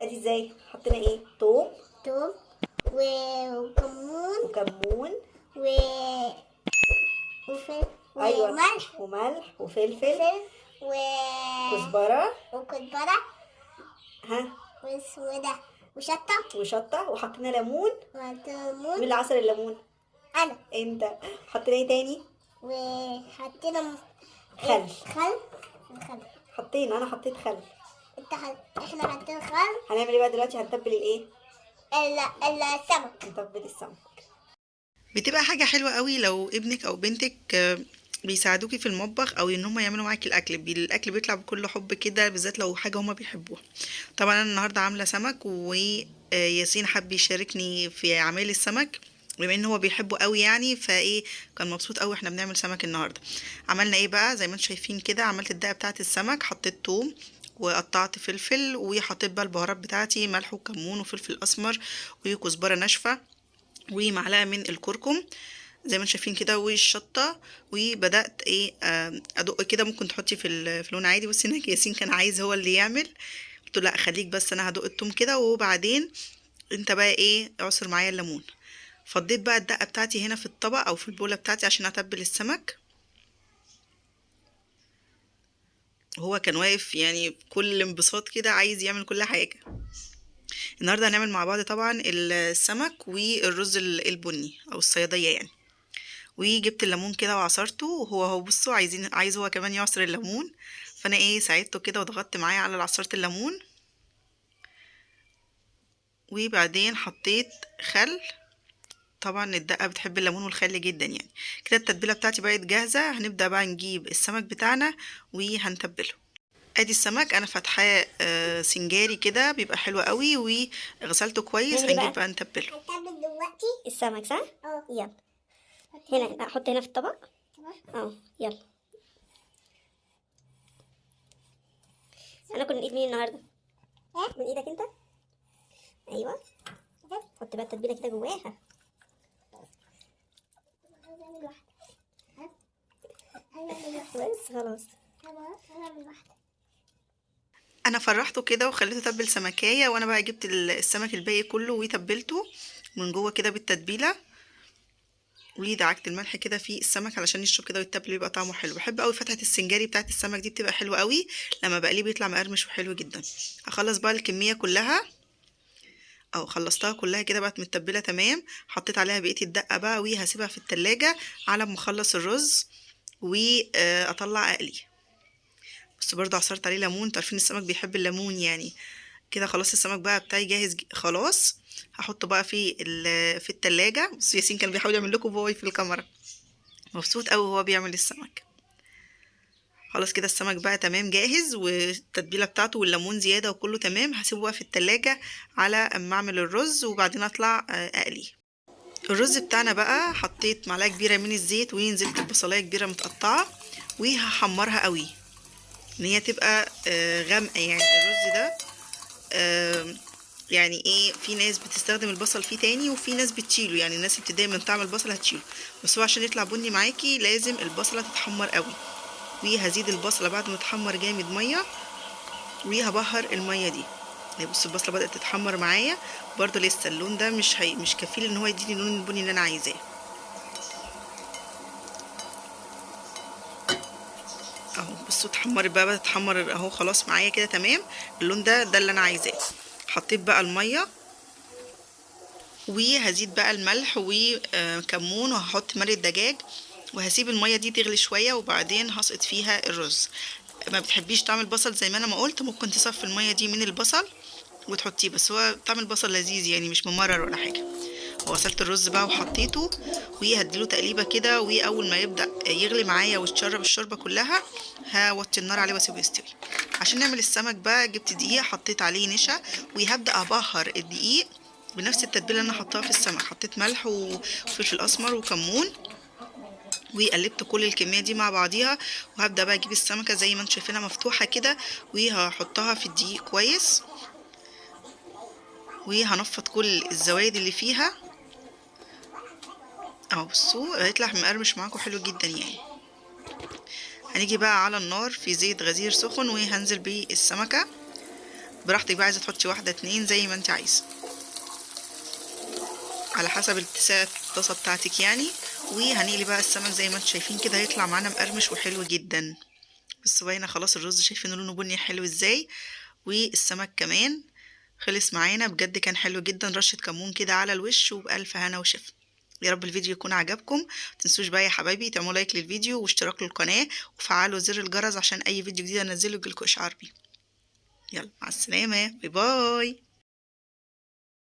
ادي ازاي حطينا ايه؟ توم توم وكمون وكمون و وفلفل ايوه وملح وملح وفلفل وفلفل و كزبره وكزبرة ها وده وشطة وشطه وحطينا ليمون. مين وكمون. اللي عصر الليمون؟ أنا. انت. حطينا ايه تاني؟ وحطينا خل. خل. حطينا، انا حطيت خل. احنا حطينا خل. هنعمل ايه بقى دلوقتي؟ هنتبل الايه؟ السمك. نتبل السمك. بتبقى حاجة حلوة قوي لو ابنك او بنتك بيساعدوكي في المطبخ او ان هم يعملوا معاكي الاكل. الاكل بيطلع بكل حب كده، بالذات لو حاجة هم بيحبوها. طبعا انا النهاردة عاملة سمك، وياسين حب يشاركني في اعمال السمك بما ان هو بيحبه قوي يعني، فايه كان مبسوط قوي احنا بنعمل سمك النهارده. عملنا ايه بقى؟ زي ما انتم شايفين كده، عملت الدقه بتاعه السمك، حطيت توم وقطعت فلفل، وحطيت بقى البهارات بتاعتي، ملح وكمون وفلفل اسمر وكزبره ناشفه ومعلقه من الكركم زي ما انتم شايفين كده، والشطه. وبدات ايه ادق كده. ممكن تحطي في لون عادي، بس هناك ياسين كان عايز هو اللي يعمل، قلت له لا خليك بس انا هدق التوم كده، وبعدين انت بقى ايه اعصر معايا الليمون. فضيت بقى الدقه بتاعتي هنا في الطبق او في البوله بتاعتي عشان اتبل السمك. وهو كان واقف يعني بكل انبساط كده عايز يعمل كل حاجه. النهارده هنعمل مع بعض طبعا السمك والرز البني او الصياديه يعني. وجبت الليمون كده وعصرته، وهو بصوا عايز هو كمان يعصر الليمون، فانا ايه ساعدته كده وضغطت معاه على عصرة الليمون. وبعدين حطيت خل. طبعا الدقة بتحب الليمون والخل جدا يعني. كده التتبيلة بتاعتي بقت جاهزة. هنبدأ بقى نجيب السمك بتاعنا وهنتبله. ادي السمك انا فاتحاه سنجاري كده، بيبقى حلو قوي وغسلته كويس. نعمل ايه هنجيب بقى؟ بقى نتبله. هنتبل دلوقتي. السمك صح؟ يلا هنا، احط هنا في الطبق. يلا. هناكل من ايد مين النهارده؟ من ايدك انت. ايوه. حط بقى التتبيله كده جواها. بس خلاص. انا فرحته كده وخليته تبل سمكية، وانا بقى جبت السمك الباقي كله وتبلته من جوه كده بالتتبيلة. ودعكت الملح كده في السمك علشان يشرب كده ويتبل ويبقى طعمه حلو. بحب قوي فتحة السنجاري بتاعت السمك دي، بتبقى حلوة قوي لما بقليه بيطلع مقرمش وحلو جدا. هخلص بقى الكمية كلها، او خلصتها كلها كده بقت متبلة تمام. حطيت عليها بقية الدقة بقى وهسيبها في التلاجة على ما اخلص الرز واطلع اقلي. بس برضه عصرت عليه ليمون، عارفين السمك بيحب الليمون يعني. كده خلاص السمك بقى بتاعي جاهز خلاص. هحطه بقى في التلاجة. بس ياسين كان بيحاول يعمل لكم فوي في الكاميرا، مبسوط قوي وهو بيعمل السمك. خلاص كده السمك بقى تمام جاهز، والتتبيله بتاعته والليمون زياده وكله تمام. هسيبه بقى في التلاجة على اما اعمل الرز، وبعدين اطلع اقلي الرز بتاعنا. بقى حطيت معلقه كبيره من الزيت، ونزلت ببصلايه كبيره متقطعه، وهحمرها قوي ان هي تبقى غامقه يعني. الرز ده يعني ايه، في ناس بتستخدم البصل فيه تاني، وفي ناس بتشيله يعني. الناس اللي بتتضايق من طعم البصل هتشيله، بس هو عشان يطلع بني معاكي لازم البصله تتحمر قوي. وهزيد البصله بعد ما تحمر جامد ميه، وهبهر الميه دي. بصوا البصله بدات تتحمر معايا برضو، لسه اللون ده مش كفيل ان هو يديني اللون البني اللي انا عايزاه. اهو بصوا اتحمرت بقى، بدات تتحمر اهو خلاص معايا كده تمام. اللون ده اللي انا عايزاه. حطيت بقى الميه، وهزيد بقى الملح وكمون، وهحط مرق دجاج، وهسيب الميه دي تغلي شويه، وبعدين هسقط فيها الرز. ما بتحبيش طعم البصل زي ما انا ما قلت، ممكن تصفي الميه دي من البصل وتحطيه، بس هو طعم البصل لذيذ يعني، مش ممرر ولا حاجه. وغسلت الرز بقى وحطيته، وهديله تقليبه كده. واول ما يبدا يغلي معايا ويتشرب الشوربه كلها، هوطي النار عليه واسيبه يستوي. عشان نعمل السمك بقى جبت دقيق، حطيت عليه نشا، وهبدا ابهر الدقيق بنفس التتبيله اللي انا حطاها في السمك. حطيت ملح وفلفل اسمر وكمون، وقلبت كل الكميه دي مع بعضيها. وهبدا بقى اجيب السمكه زي ما انتم شايفينها مفتوحه كده، وهحطها في الدقيق كويس، وهنفض كل الزوايد اللي فيها. اهو بصوا هيطلع مقرمش معاكم حلو جدا يعني. هنيجي بقى على النار في زيت غزير سخن، وهنزل بيه السمكه، براحتك بقى، عايزه تحطي واحده 2 زي ما انت عايزه، على حسب اتساع الطاسه بتاعتك يعني. وهنقلي بقى السمك زي ما انتم شايفين كده، هيطلع معانا مقرمش وحلو جدا. بس باينه خلاص الرز، شايفين لونه بني حلو ازاي، والسمك كمان خلص معانا بجد، كان حلو جدا. رشه كمون كده على الوش، وبألف هنا وشفا. يا رب الفيديو يكون عجبكم. متنسوش بقى يا حبايبي تعملوا لايك للفيديو واشتراك للقناه، وفعلوا زر الجرس عشان اي فيديو جديد انزله يجيلكوا اشعار بيه. يلا مع السلامه، باي باي.